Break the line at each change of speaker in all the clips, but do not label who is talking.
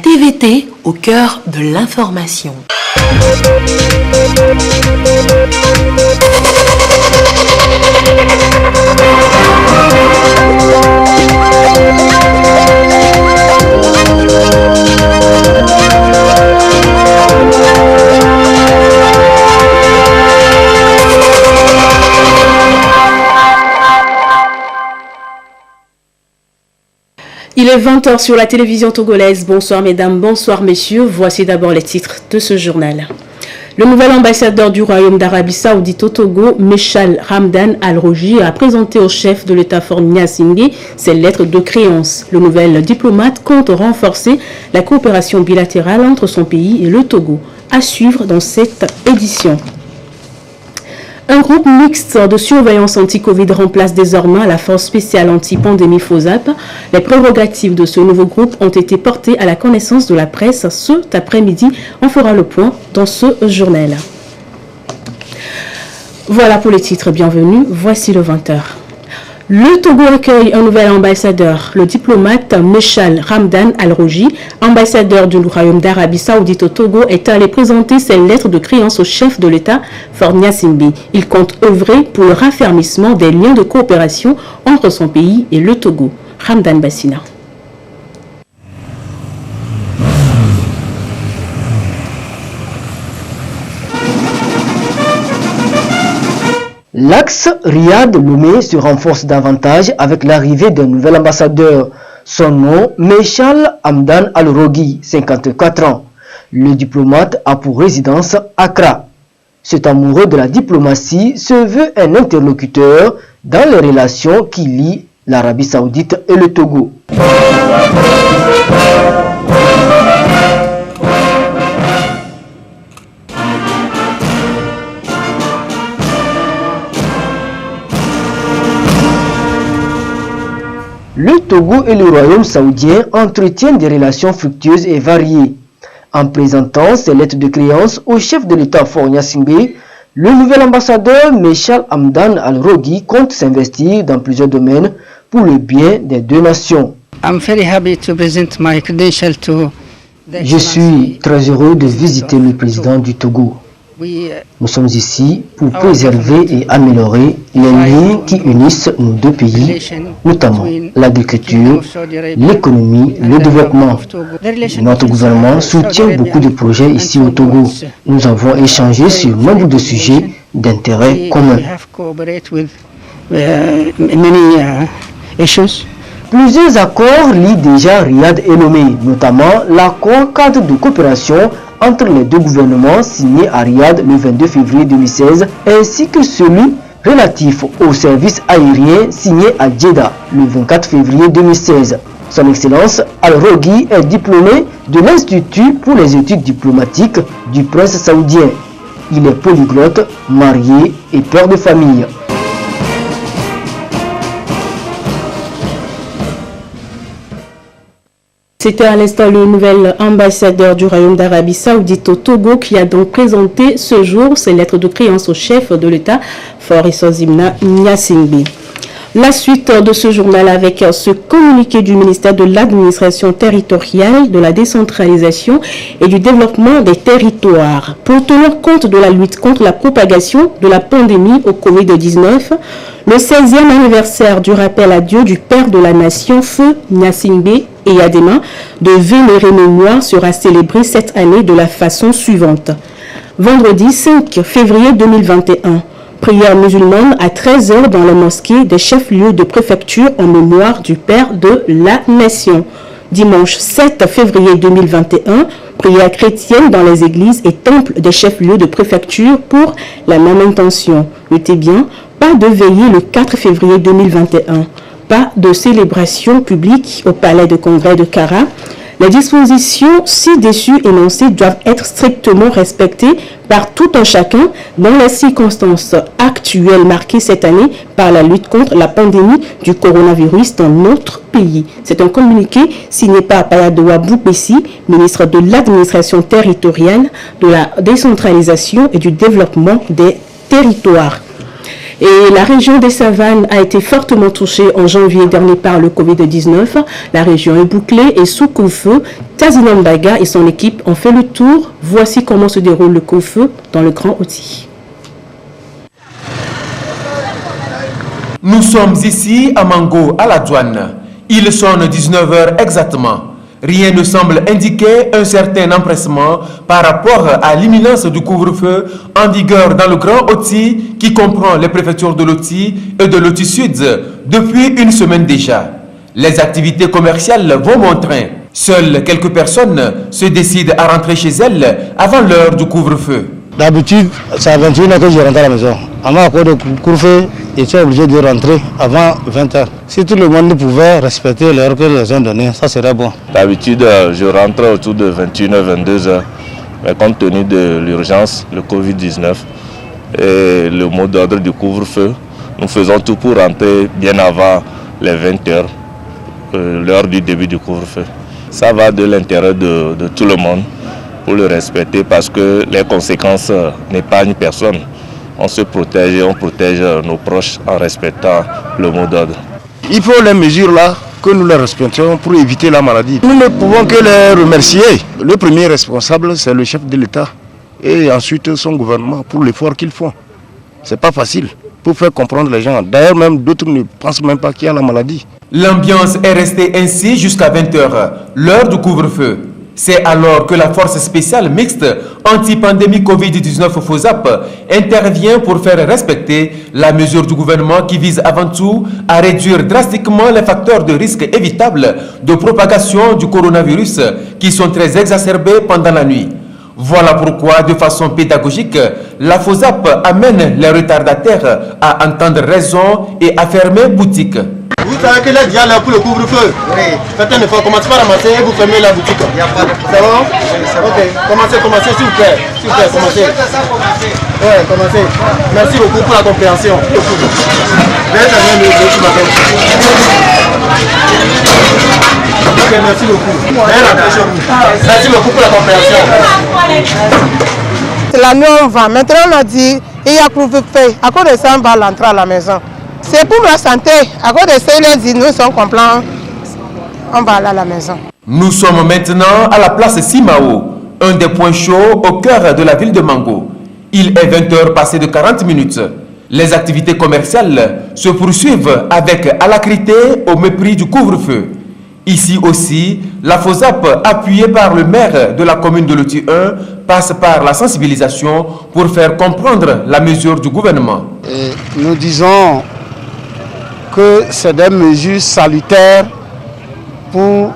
TVT au cœur de l'information.
Il est 20h sur la télévision togolaise. Bonsoir mesdames, bonsoir messieurs. Voici d'abord les titres de ce journal. Le nouvel ambassadeur du Royaume d'Arabie Saoudite au Togo, Mechal Ramdan Al-Rogi, a présenté au chef de l'État Faure Gnassingbé ses lettres de créance. Le nouvel diplomate compte renforcer la coopération bilatérale entre son pays et le Togo. À suivre dans cette édition. Un groupe mixte de surveillance anti-Covid remplace désormais la force spéciale anti-pandémie FOSAP. Les prérogatives de ce nouveau groupe ont été portées à la connaissance de la presse cet après-midi. On fera le point dans ce journal. Voilà pour les titres, bienvenue. Voici le 20h. Le Togo accueille un nouvel ambassadeur, le diplomate Mechal Ramdan Al-Rogi, ambassadeur du Royaume d'Arabie Saoudite au Togo, est allé présenter ses lettres de créance au chef de l'État, Faure Gnassingbé. Il compte œuvrer pour le raffermissement des liens de coopération entre son pays et le Togo. Ramdan Bassina.
L'axe Riyad-Lomé se renforce davantage avec l'arrivée d'un nouvel ambassadeur. Son nom, Mechal Ramdan Al-Rogi, 54 ans. Le diplomate a pour résidence Accra. Cet amoureux de la diplomatie se veut un interlocuteur dans les relations qui lient l'Arabie Saoudite et le Togo. Le Togo et le Royaume saoudien entretiennent des relations fructueuses et variées. En présentant ses lettres de créance au chef de l'État Faure Gnassingbé, le nouvel ambassadeur Mechal Ramdan Al-Rogi compte s'investir dans plusieurs domaines pour le bien des deux nations. Je suis très heureux de visiter le président du Togo. Nous sommes ici pour préserver et améliorer les liens qui unissent nos deux pays, notamment l'agriculture, l'économie, le développement. Notre gouvernement soutient beaucoup de projets ici au Togo. Nous avons échangé sur nombre de sujets d'intérêt commun. Plusieurs accords lient déjà Riyad et Lomé, notamment l'accord cadre de coopération entre les deux gouvernements signé à Riyad le 22 février 2016, ainsi que celui relatif aux services aériens signé à Jeddah le 24 février 2016. Son Excellence Al-Rogi est diplômé de l'Institut pour les études diplomatiques du prince saoudien. Il est polyglotte, marié et père de famille.
C'était à l'instant le nouvel ambassadeur du Royaume d'Arabie Saoudite au Togo qui a donc présenté ce jour ses lettres de créance au chef de l'État, Faure Gnassingbé. La suite de ce journal avec ce communiqué du ministère de l'Administration territoriale, de la décentralisation et du développement des territoires. Pour tenir compte de la lutte contre la propagation de la pandémie au Covid-19, le 16e anniversaire du rappel à Dieu du Père de la Nation, Feu Gnassingbé et Yadema, de vénérée mémoire sera célébré cette année de la façon suivante. Vendredi 5 février 2021. Prière musulmane à 13h dans la mosquée des chefs-lieux de préfecture en mémoire du Père de la Nation. Dimanche 7 février 2021, prière chrétienne dans les églises et temples des chefs-lieux de préfecture pour la même intention. Notez bien, pas de veillée le 4 février 2021, pas de célébration publique au palais de congrès de Kara. Les dispositions ci-dessus énoncées doivent être strictement respectées par tout un chacun dans les circonstances actuelles marquées cette année par la lutte contre la pandémie du coronavirus dans notre pays. C'est un communiqué signé par Payadoua Boupessi, ministre de l'Administration territoriale, de la décentralisation et du développement des territoires. Et la région des Savanes a été fortement touchée en janvier dernier par le Covid-19. La région est bouclée et sous couvre-feu. Tazinam Daga et son équipe ont fait le tour. Voici comment se déroule le couvre-feu dans le Grand Outil.
Nous sommes ici à Mango, à la douane. Il sonne 19h exactement. Rien ne semble indiquer un certain empressement par rapport à l'imminence du couvre-feu en vigueur dans le Grand Oti qui comprend les préfectures de Loti et de Loti Sud depuis une semaine déjà. Les activités commerciales vont bon train. Seules quelques personnes se décident à rentrer chez elles avant l'heure du couvre-feu.
D'habitude, c'est à 21h que je rentre à la maison. Avant le couvre-feu, j'étais obligé de rentrer avant 20h. Si tout le monde pouvait respecter l'heure que les gens donnaient, ça serait bon.
D'habitude, je rentre autour de 21h, 22h. Mais compte tenu de l'urgence, le Covid-19 et le mot d'ordre du couvre-feu, nous faisons tout pour rentrer bien avant les 20h, l'heure du début du couvre-feu. Ça va de l'intérêt de tout le monde pour le respecter parce que les conséquences n'épargnent personne. On se protège et on protège nos proches en respectant le mot d'ordre.
Il faut les mesures là que nous les respectons pour éviter la maladie. Nous ne pouvons que les remercier. Le premier responsable, c'est le chef de l'État et ensuite son gouvernement pour l'effort qu'ils font. C'est pas facile pour faire comprendre les gens. D'ailleurs, même d'autres ne pensent même pas qu'il y a la maladie.
L'ambiance est restée ainsi jusqu'à 20h, l'heure du couvre-feu. C'est alors que la force spéciale mixte anti-pandémie Covid-19 FOSAP intervient pour faire respecter la mesure du gouvernement qui vise avant tout à réduire drastiquement les facteurs de risque évitables de propagation du coronavirus qui sont très exacerbés pendant la nuit. Voilà pourquoi, de façon pédagogique, la FOSAP amène les retardataires à entendre raison et à fermer boutique.
Vous savez que là, déjà là pour le couvre-feu. Oui. Faites un effort, commencez par ramasser et vous fermez la boutique. Il n'y a pas de problème. C'est bon? Oui, c'est bon. Ok, commencez s'il vous plaît. S'il vous plaît, commencez. Oui, commencez. Merci beaucoup pour la compréhension. Ok, merci beaucoup. Merci beaucoup pour la compréhension.
La nuit on va. Maintenant on a dit il y a couvre-feu. À cause de ça, on va l'entrer à la maison. C'est pour la santé. À cause de ça, il a dit nous sommes complets. On va aller à la maison.
Nous sommes maintenant à la place Simao, un des points chauds au cœur de la ville de Mango. Il est 20h passé de 40 minutes. Les activités commerciales se poursuivent avec alacrité au mépris du couvre-feu. Ici aussi, la FOSAP, appuyée par le maire de la commune de Loti 1, passe par la sensibilisation pour faire comprendre la mesure du gouvernement.
Et nous disons que c'est des mesures salutaires pour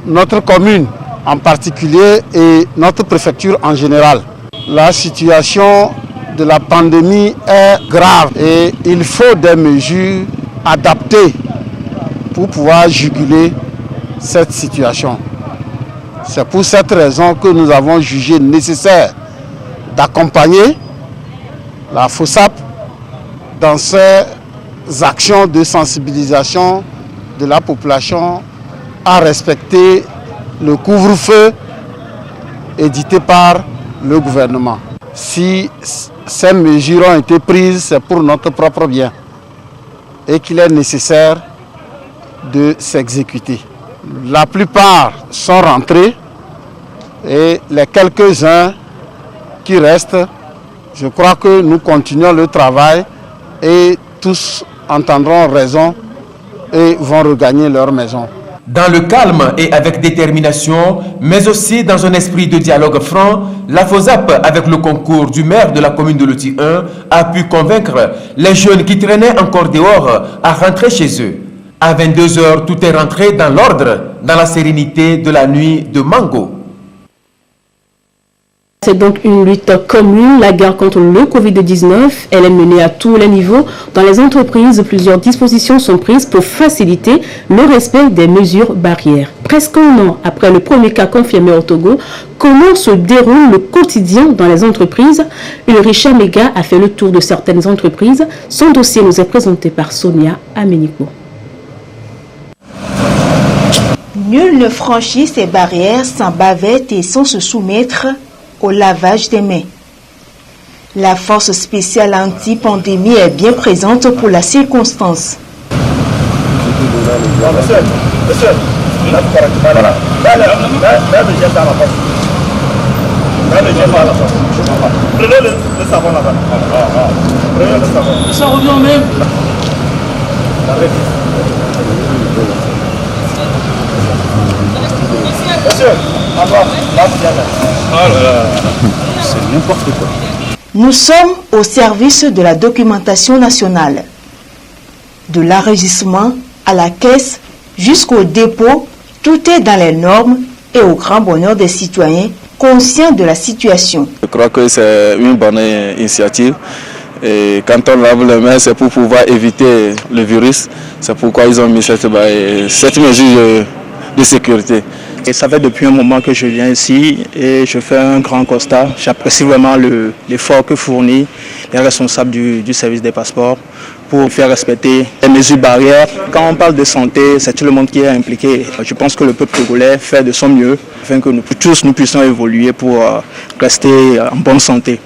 notre commune en particulier et notre préfecture en général. La situation de la pandémie est grave et il faut des mesures adaptées pour pouvoir juguler cette situation. C'est pour cette raison que nous avons jugé nécessaire d'accompagner la FOSAP dans ses actions de sensibilisation de la population à respecter le couvre-feu édité par le gouvernement. Si ces mesures ont été prises, c'est pour notre propre bien et qu'il est nécessaire de s'exécuter. La plupart sont rentrés et les quelques-uns qui restent, je crois que nous continuons le travail et tous entendront raison et vont regagner leur maison.
Dans le calme et avec détermination, mais aussi dans un esprit de dialogue franc, la FOSAP, avec le concours du maire de la commune de Loti 1, a pu convaincre les jeunes qui traînaient encore dehors à rentrer chez eux. À 22h, tout est rentré dans l'ordre, dans la sérénité de la nuit de Mango.
C'est donc une lutte commune, la guerre contre le Covid-19. Elle est menée à tous les niveaux. Dans les entreprises, plusieurs dispositions sont prises pour faciliter le respect des mesures barrières. Presque un an après le premier cas confirmé au Togo, comment se déroule le quotidien dans les entreprises? Ulricha Mega a fait le tour de certaines entreprises. Son dossier nous est présenté par Sonia Aménico.
Nul ne franchit ces barrières sans bavette et sans se soumettre au lavage des mains. La force spéciale anti-pandémie est bien présente pour la circonstance.
Ça revient même. C'est n'importe quoi.
Nous sommes au service de la documentation nationale. De l'enregistrement à la caisse jusqu'au dépôt, tout est dans les normes et au grand bonheur des citoyens conscients de la situation.
Je crois que c'est une bonne initiative. Et quand on lave les mains, c'est pour pouvoir éviter le virus. C'est pourquoi ils ont mis cette mesure de sécurité.
Et ça fait depuis un moment que je viens ici et je fais un grand constat. J'apprécie vraiment l'effort que fournissent les responsables du service des passeports pour faire respecter les mesures barrières. Quand on parle de santé, c'est tout le monde qui est impliqué. Je pense que le peuple togolais fait de son mieux afin que nous tous puissions évoluer pour rester en bonne santé.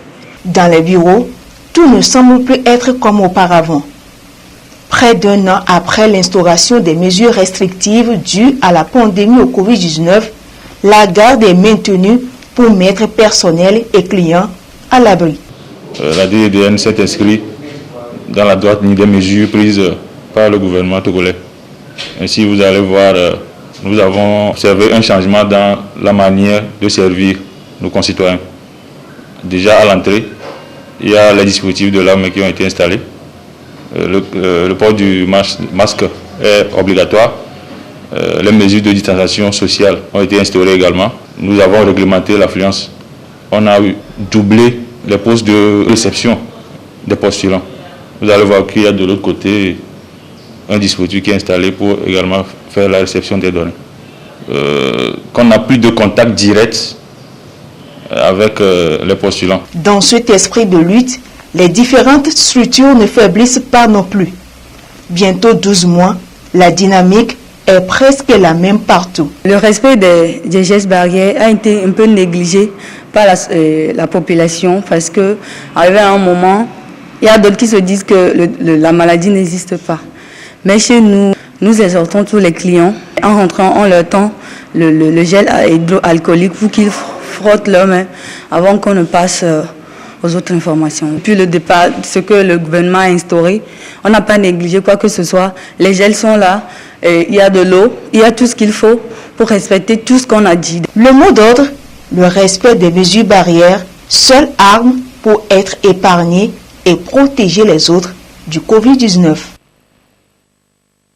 Dans les bureaux, tout ne semble plus être comme auparavant. Près d'un an après l'instauration des mesures restrictives dues à la pandémie au Covid-19, la garde est maintenue pour mettre personnel et clients à l'abri.
La DDN s'est inscrite dans la droite ligne des mesures prises par le gouvernement togolais. Ainsi, vous allez voir, nous avons observé un changement dans la manière de servir nos concitoyens. Déjà à l'entrée, il y a les dispositifs de l'arme qui ont été installés. Le port du masque est obligatoire. Les mesures de distanciation sociale ont été instaurées également. Nous avons réglementé l'affluence. On a doublé les postes de réception des postulants. Vous allez voir qu'il y a de l'autre côté un dispositif qui est installé pour également faire la réception des données. Qu'on n'a plus de contact direct avec les postulants.
Dans cet esprit de lutte, les différentes structures ne faiblissent pas non plus. Bientôt 12 mois, la dynamique est presque la même partout.
Le respect des gestes barrières a été un peu négligé par la population parce que, arrivé à un moment, il y a d'autres qui se disent que la maladie n'existe pas. Mais chez nous, nous exhortons tous les clients, en rentrant, en leur temps le gel hydroalcoolique pour qu'ils frottent leurs mains avant qu'on ne passe aux autres informations. Depuis le départ, ce que le gouvernement a instauré, on n'a pas négligé quoi que ce soit. Les gels sont là, il y a de l'eau, il y a tout ce qu'il faut pour respecter tout ce qu'on a dit.
Le mot d'ordre, le respect des mesures barrières, seule arme pour être épargné et protéger les autres du Covid-19.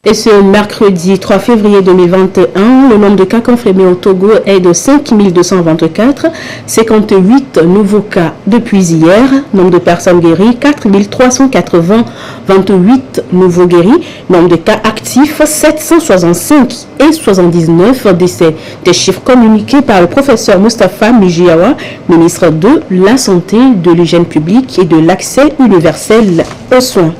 Et ce mercredi 3 février 2021, le nombre de cas confirmés au Togo est de 5224, 58 nouveaux cas depuis hier, nombre de personnes guéries 4380, 28 nouveaux guéris, nombre de cas actifs 765 et 79 décès. Des chiffres communiqués par le professeur Moustapha Mijiawa, ministre de la Santé, de l'Hygiène publique et de l'Accès universel aux soins.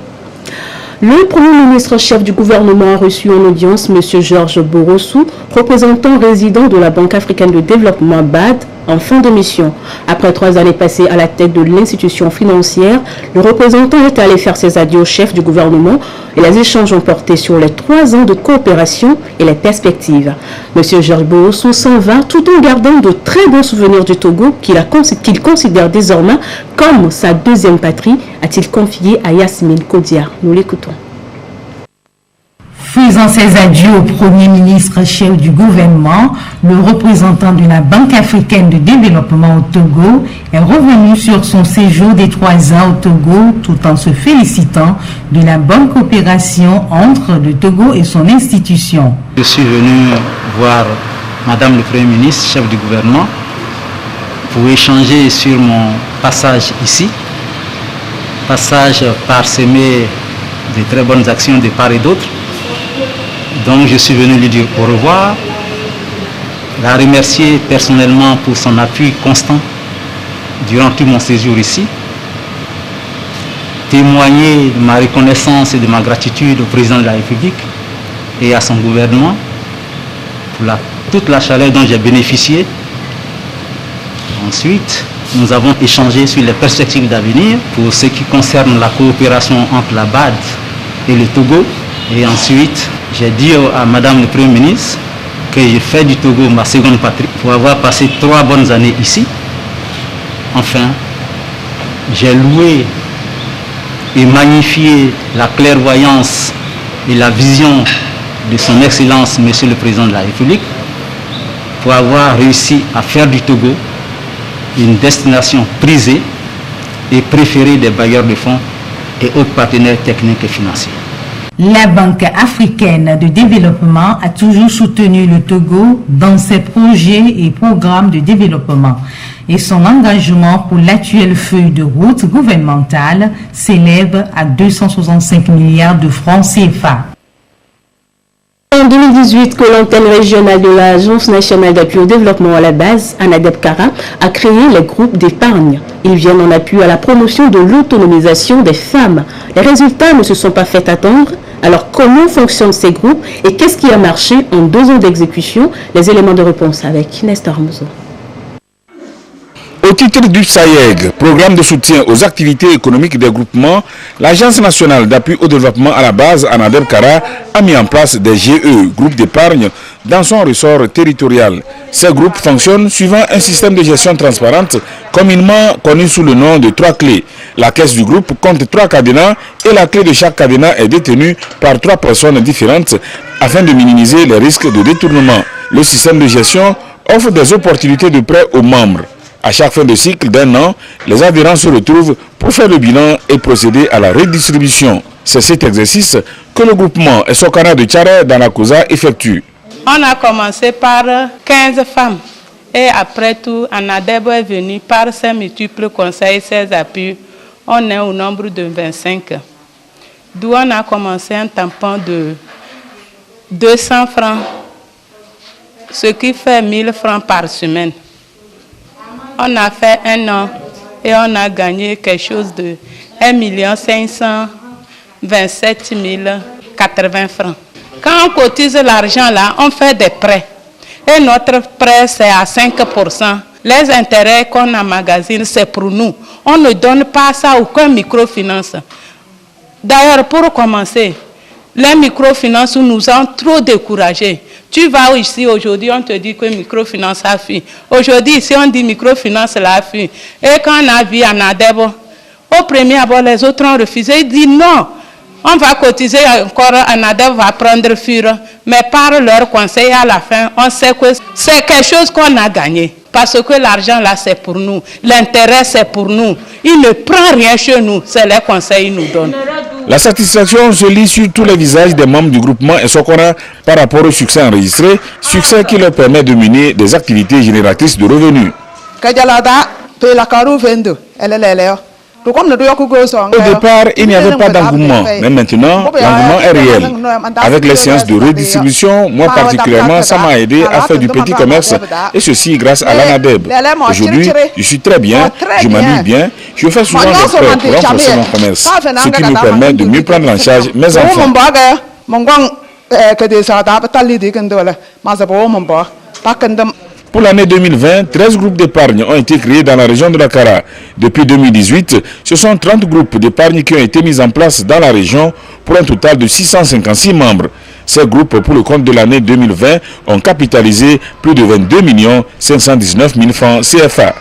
Le Premier ministre chef du gouvernement a reçu en audience M. Georges Borossou, représentant résident de la Banque africaine de développement BAD, en fin de mission. Après 3 années passées à la tête de l'institution financière, le représentant est allé faire ses adieux au chef du gouvernement et les échanges ont porté sur les 3 ans de coopération et les perspectives. M. Georges Borossou s'en va tout en gardant de très bons souvenirs du Togo qu'il considère désormais comme sa deuxième patrie, a-t-il confié à Yasmine Kodia. Nous l'écoutons.
Faisant ses adieux au Premier ministre chef du gouvernement, le représentant de la Banque africaine de développement au Togo est revenu sur son séjour des 3 ans au Togo tout en se félicitant de la bonne coopération entre le Togo et son institution.
Je suis venu voir Madame le Premier ministre, chef du gouvernement, pour échanger sur mon passage ici, passage parsemé de très bonnes actions de part et d'autre. Donc je suis venu lui dire au revoir, la remercier personnellement pour son appui constant durant tout mon séjour ici, témoigner de ma reconnaissance et de ma gratitude au président de la République et à son gouvernement pour toute la chaleur dont j'ai bénéficié. Ensuite, nous avons échangé sur les perspectives d'avenir pour ce qui concerne la coopération entre la BAD et le Togo. Et ensuite, j'ai dit à Madame le Premier ministre que j'ai fait du Togo ma seconde patrie pour avoir passé 3 bonnes années ici. Enfin, j'ai loué et magnifié la clairvoyance et la vision de son Excellence, Monsieur le Président de la République, pour avoir réussi à faire du Togo une destination prisée et préférée des bailleurs de fonds et autres partenaires techniques et financiers.
La Banque africaine de développement a toujours soutenu le Togo dans ses projets et programmes de développement et son engagement pour l'actuelle feuille de route gouvernementale s'élève à 265 milliards de francs CFA.
En 2018, que l'antenne régionale de l'Agence nationale d'appui au développement à la base, ANADEB Kara, a créé les groupes d'épargne. Ils viennent en appui à la promotion de l'autonomisation des femmes. Les résultats ne se sont pas fait attendre. Alors, comment fonctionnent ces groupes et qu'est-ce qui a marché en 2 ans d'exécution? Les éléments de réponse avec Nestor Mouzo.
Au titre du SAIEG, programme de soutien aux activités économiques des groupements, l'Agence nationale d'appui au développement à la base, ANADEB Kara, a mis en place des GE, groupes d'épargne, dans son ressort territorial. Ces groupes fonctionnent suivant un système de gestion transparente, communément connu sous le nom de 3 clés. La caisse du groupe compte 3 cadenas et la clé de chaque cadenas est détenue par 3 personnes différentes afin de minimiser les risques de détournement. Le système de gestion offre des opportunités de prêt aux membres. À chaque fin de cycle d'1 an, les adhérents se retrouvent pour faire le bilan et procéder à la redistribution. C'est cet exercice que le groupement Sokana de Tchare dans la Kosa effectue.
On a commencé par 15 femmes et après tout, ANADEB est venu par ses multiples conseils, ses appuis. On est au nombre de 25. D'où on a commencé un tampon de 200 francs, ce qui fait 1000 francs par semaine. On a fait 1 an et on a gagné quelque chose de 1 527 080 francs. Quand on cotise l'argent là, on fait des prêts. Et notre prêt, c'est à 5%. Les intérêts qu'on emmagasine, c'est pour nous. On ne donne pas ça à aucun microfinance. D'ailleurs, pour commencer, les microfinances nous ont trop découragés. Tu vas ici aujourd'hui, on te dit que microfinance a fui. Aujourd'hui, ici, on dit microfinance a fui. Et quand on a vu ANADEB, au premier abord, les autres ont refusé. Ils disent non, on va cotiser encore, ANADEB va prendre fure. Mais par leur conseil, à la fin, on sait que c'est quelque chose qu'on a gagné. Parce que l'argent là, c'est pour nous. L'intérêt, c'est pour nous. Il ne prend rien chez nous. C'est les conseils qu'ils nous donnent.
La satisfaction se lit sur tous les visages des membres du groupement Sokona par rapport au succès enregistré, succès qui leur permet de mener des activités génératrices de revenus. Au départ, il n'y avait pas d'engouement, mais maintenant, l'engouement est réel. Avec les séances de redistribution, moi particulièrement, ça m'a aidé à faire du petit commerce, et ceci grâce à l'ANADEB. Aujourd'hui, je suis très bien, je m'amuse bien, je fais souvent des prêts pour renforcer mon commerce, ce qui me permet de mieux prendre en charge mes enfants. Pour l'année 2020, 13 groupes d'épargne ont été créés dans la région de Dakar. Depuis 2018, ce sont 30 groupes d'épargne qui ont été mis en place dans la région pour un total de 656 membres. Ces groupes, pour le compte de l'année 2020, ont capitalisé plus de 22 519 000 francs CFA.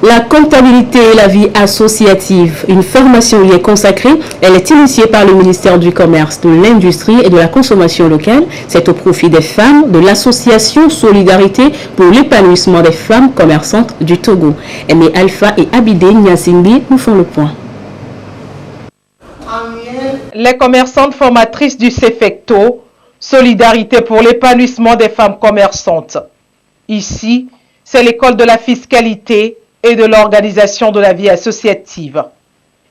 La comptabilité et la vie associative, une formation y est consacrée. Elle est initiée par le ministère du Commerce, de l'Industrie et de la Consommation locale. C'est au profit des femmes de l'association Solidarité pour l'épanouissement des femmes commerçantes du Togo. Aimé Alpha et Abidé Nyasimbi nous font le point.
Les commerçantes formatrices du CEFECTO, Solidarité pour l'épanouissement des femmes commerçantes. Ici, c'est l'école de la fiscalité et de l'organisation de la vie associative.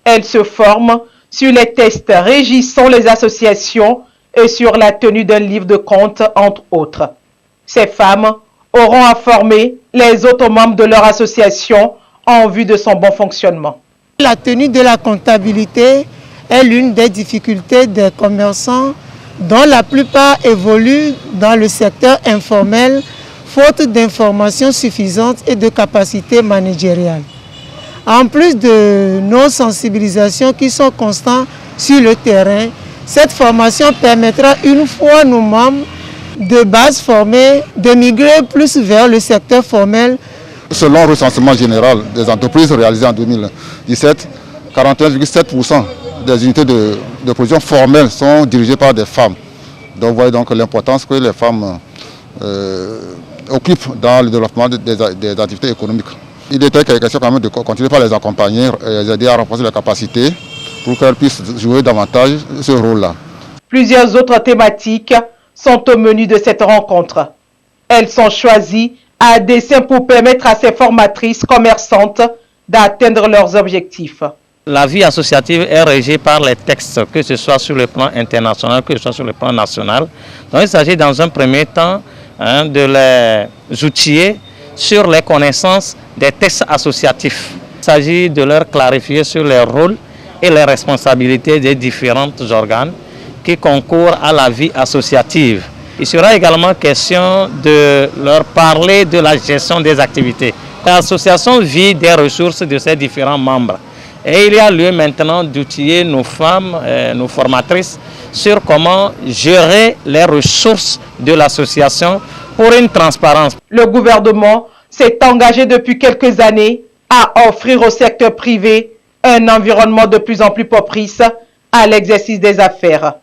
Elles se forment sur les tests régissant les associations et sur la tenue d'un livre de compte, entre autres. Ces femmes auront à former les autres membres de leur association en vue de son bon fonctionnement.
La tenue de la comptabilité est l'une des difficultés des commerçants dont la plupart évoluent dans le secteur informel,
faute d'informations suffisantes et de capacités managériales. En plus de nos sensibilisations qui sont constantes sur le terrain, cette formation permettra, une fois nos membres de base formés, de migrer plus vers le secteur formel.
Selon le recensement général des entreprises réalisé en 2017, 41,7% des unités de production formelles sont dirigées par des femmes. Donc vous voyez donc l'importance que les femmes occupent dans le développement des activités économiques. Il était question quand même de continuer par les accompagner et les aider à renforcer leurs capacités pour qu'elles puissent jouer davantage ce rôle-là.
Plusieurs autres thématiques sont au menu de cette rencontre. Elles sont choisies à dessein pour permettre à ces formatrices commerçantes d'atteindre leurs objectifs.
La vie associative est régie par les textes, que ce soit sur le plan international, que ce soit sur le plan national. Donc il s'agit dans un premier temps de les outiller sur les connaissances des textes associatifs. Il s'agit de leur clarifier sur les rôles et les responsabilités des différents organes qui concourent à la vie associative. Il sera également question de leur parler de la gestion des activités. L'association vit des ressources de ses différents membres. Et il y a lieu maintenant d'outiller nos femmes, nos formatrices, sur comment gérer les ressources de l'association pour une transparence.
Le gouvernement s'est engagé depuis quelques années à offrir au secteur privé un environnement de plus en plus propice à l'exercice des affaires.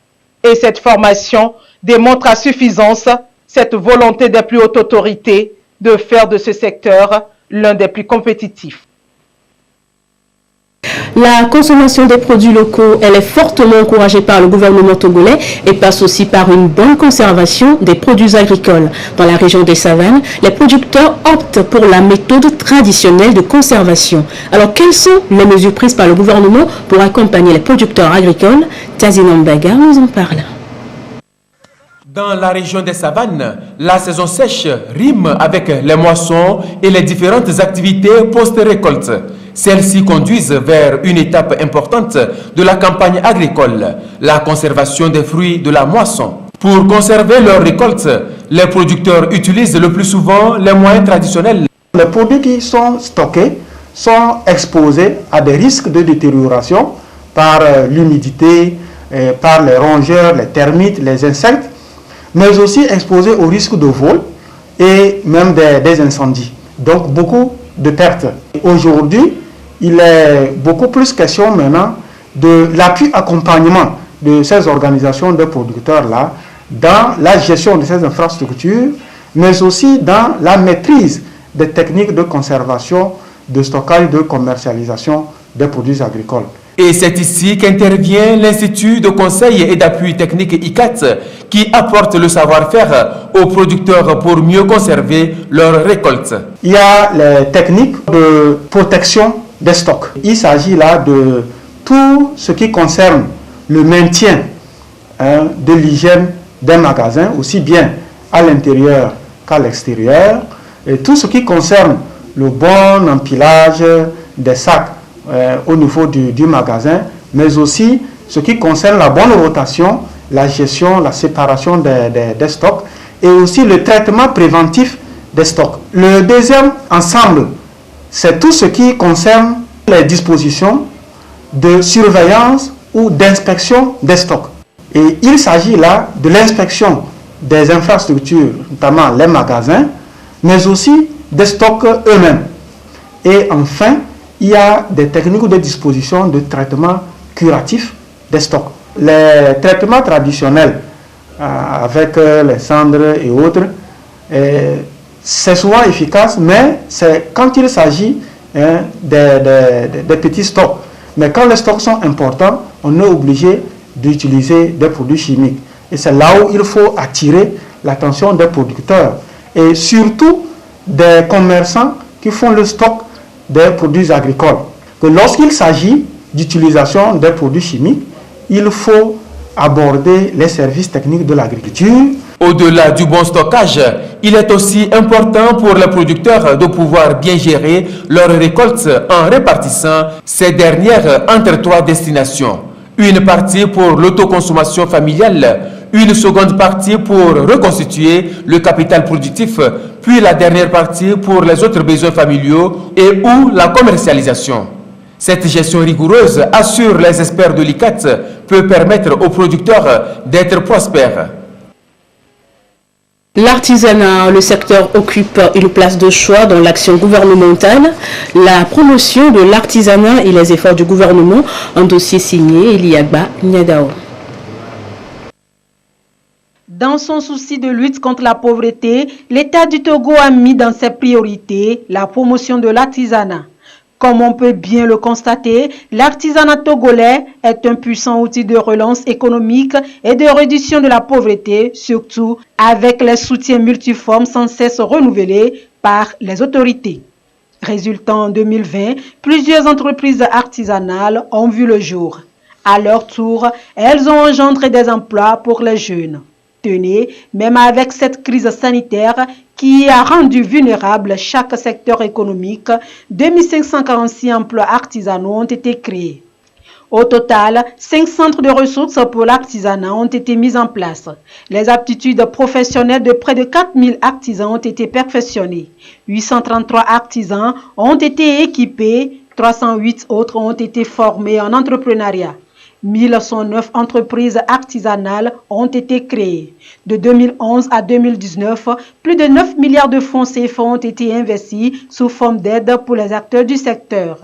Et cette formation démontre à suffisance cette volonté des plus hautes autorités de faire de ce secteur l'un des plus compétitifs.
La consommation des produits locaux, elle est fortement encouragée par le gouvernement togolais et passe aussi par une bonne conservation des produits agricoles. Dans la région des Savanes, les producteurs optent pour la méthode traditionnelle de conservation. Alors, quelles sont les mesures prises par le gouvernement pour accompagner les producteurs agricoles? Tazinan Baga nous en parle.
Dans la région des Savanes, la saison sèche rime avec les moissons et les différentes activités post-récolte. Celles-ci conduisent vers une étape importante de la campagne agricole, la conservation des fruits de la moisson. Pour conserver leur récolte, les producteurs utilisent le plus souvent les moyens traditionnels.
Les produits qui sont stockés sont exposés à des risques de détérioration par l'humidité, par les rongeurs, les termites, les insectes, mais aussi exposés au risque de vol et même des incendies. Donc beaucoup de pertes. Aujourd'hui, il est beaucoup plus question maintenant de l'appui accompagnement de ces organisations de producteurs-là dans la gestion de ces infrastructures, mais aussi dans la maîtrise des techniques de conservation, de stockage, de commercialisation des produits agricoles.
Et c'est ici qu'intervient l'Institut de conseil et d'appui technique ICAT qui apporte le savoir-faire aux producteurs pour mieux conserver leurs récoltes.
Il y a les techniques de protection des stocks. Il s'agit là de tout ce qui concerne le maintien de l'hygiène d'un magasin, aussi bien à l'intérieur qu'à l'extérieur, et tout ce qui concerne le bon empilage des sacs au niveau du magasin, mais aussi ce qui concerne la bonne rotation, la gestion, la séparation des stocks et aussi le traitement préventif des stocks. Le deuxième ensemble, c'est tout ce qui concerne les dispositions de surveillance ou d'inspection des stocks. Et il s'agit là de l'inspection des infrastructures, notamment les magasins, mais aussi des stocks eux-mêmes. Et enfin, il y a des techniques ou des dispositions de traitement curatif des stocks. Les traitements traditionnels avec les cendres et autres, c'est souvent efficace, mais c'est quand il s'agit des petits stocks. Mais quand les stocks sont importants, on est obligé d'utiliser des produits chimiques. Et c'est là où il faut attirer l'attention des producteurs et surtout des commerçants qui font le stock des produits agricoles. Que lorsqu'il s'agit d'utilisation des produits chimiques, il faut aborder les services techniques de l'agriculture.
Au-delà du bon stockage, il est aussi important pour les producteurs de pouvoir bien gérer leurs récoltes en répartissant ces dernières entre trois destinations. Une partie pour l'autoconsommation familiale, une seconde partie pour reconstituer le capital productif, puis la dernière partie pour les autres besoins familiaux et ou la commercialisation. Cette gestion rigoureuse, assure les experts de l'ICAT, peut permettre aux producteurs d'être prospères.
L'artisanat, le secteur occupe une place de choix dans l'action gouvernementale. La promotion de l'artisanat et les efforts du gouvernement, un dossier signé Eliagba Niadao.
Dans son souci de lutte contre la pauvreté, l'État du Togo a mis dans ses priorités la promotion de l'artisanat. Comme on peut bien le constater, l'artisanat togolais est un puissant outil de relance économique et de réduction de la pauvreté, surtout avec les soutiens multiformes sans cesse renouvelés par les autorités. Résultat, en 2020, plusieurs entreprises artisanales ont vu le jour. À leur tour, elles ont engendré des emplois pour les jeunes. Tenez, même avec cette crise sanitaire qui a rendu vulnérable chaque secteur économique, 2546 emplois artisanaux ont été créés. Au total, 5 centres de ressources pour l'artisanat ont été mis en place. Les aptitudes professionnelles de près de 4000 artisans ont été perfectionnées. 833 artisans ont été équipés, 308 autres ont été formés en entrepreneuriat. 1109 entreprises artisanales ont été créées. De 2011 à 2019, plus de 9 milliards de francs CFA ont été investis sous forme d'aide pour les acteurs du secteur.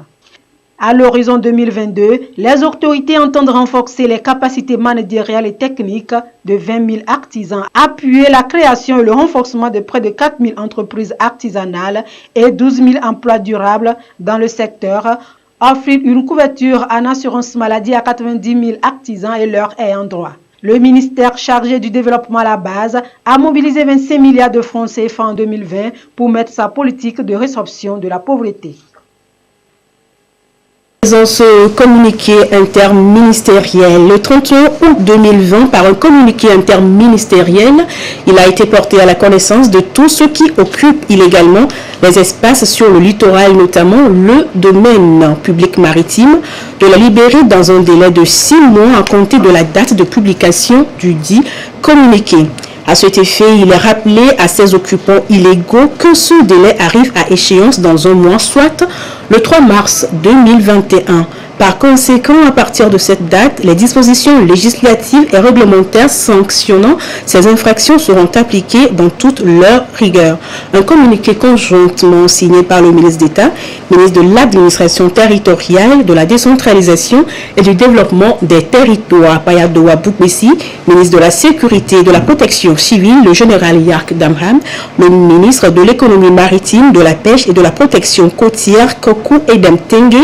À l'horizon 2022, les autorités entendent renforcer les capacités managériales et techniques de 20 000 artisans, appuyer la création et le renforcement de près de 4 000 entreprises artisanales et 12 000 emplois durables dans le secteur, offrir une couverture en assurance maladie à 90 000 artisans et leurs ayants droit. Le ministère chargé du développement à la base a mobilisé 25 milliards de francs CFA en 2020 pour mettre sa politique de résorption de la pauvreté.
Dans ce communiqué interministériel, le 31 août 2020, par un communiqué interministériel, il a été porté à la connaissance de tous ceux qui occupent illégalement les espaces sur le littoral, notamment le domaine public maritime, de la libérer dans un délai de 6 mois à compter de la date de publication du dit communiqué. À cet effet, il est rappelé à ces occupants illégaux que ce délai arrive à échéance dans un mois, soit le 3 mars 2021. Par conséquent, à partir de cette date, les dispositions législatives et réglementaires sanctionnant ces infractions seront appliquées dans toute leur rigueur. Un communiqué conjointement signé par le ministre d'État, ministre de l'Administration territoriale, de la décentralisation et du développement des territoires, Payadoa Boukbessi, ministre de la Sécurité et de la Protection civile, le général Yark Damham, le ministre de l'Économie maritime, de la Pêche et de la Protection côtière, Kokou Edem Tengue,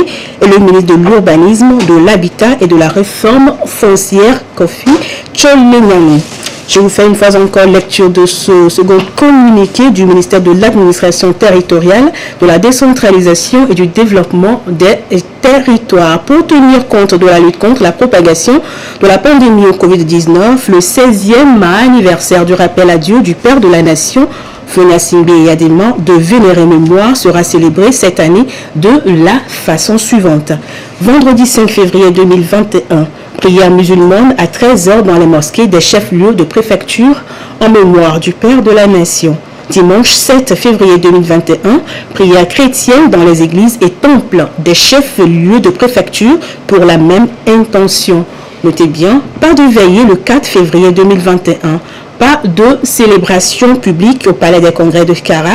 et le ministre de l'Urbanisme, de l'Habitat et de la Réforme foncière, Kofi Tcholenyani. Je vous fais une fois encore lecture de ce second communiqué du ministère de l'Administration territoriale, de la décentralisation et du développement des territoires. Pour tenir compte de la lutte contre la propagation de la pandémie au Covid-19, le 16e anniversaire du rappel à Dieu du Père de la Nation, Fonyasimbe Yadema, de vénérée mémoire, sera célébré cette année de la façon suivante. Vendredi 5 février 2021, prière musulmane à 13h dans les mosquées des chefs-lieux de préfecture en mémoire du Père de la Nation. Dimanche 7 février 2021, prière chrétienne dans les églises et temples des chefs-lieux de préfecture pour la même intention. Notez bien, pas de veillée le 4 février 2021. Pas de célébration publique au Palais des Congrès de Kara.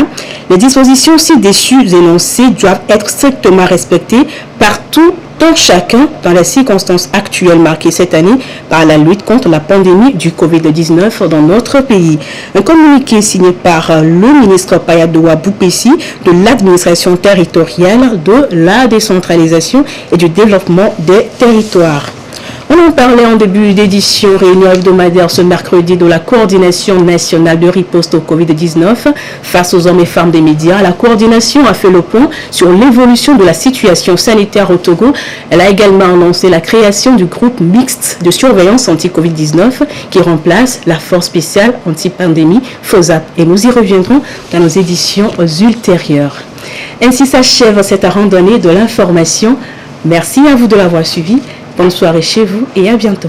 Les dispositions ci-dessus énoncées doivent être strictement respectées par tout un chacun dans les circonstances actuelles marquées cette année par la lutte contre la pandémie du Covid-19 dans notre pays. Un communiqué signé par le ministre Payadoa Boukbessi de l'administration territoriale, de la décentralisation et du développement des territoires. On en parlait en début d'édition, réunion hebdomadaire ce mercredi de la coordination nationale de riposte au Covid-19. Face aux hommes et femmes des médias, la coordination a fait le point sur l'évolution de la situation sanitaire au Togo. Elle a également annoncé la création du groupe mixte de surveillance anti-Covid-19 qui remplace la force spéciale anti-pandémie FOSAP. Et nous y reviendrons dans nos éditions ultérieures. Ainsi s'achève cette randonnée de l'information. Merci à vous de l'avoir suivi. Bonne soirée chez vous et à bientôt.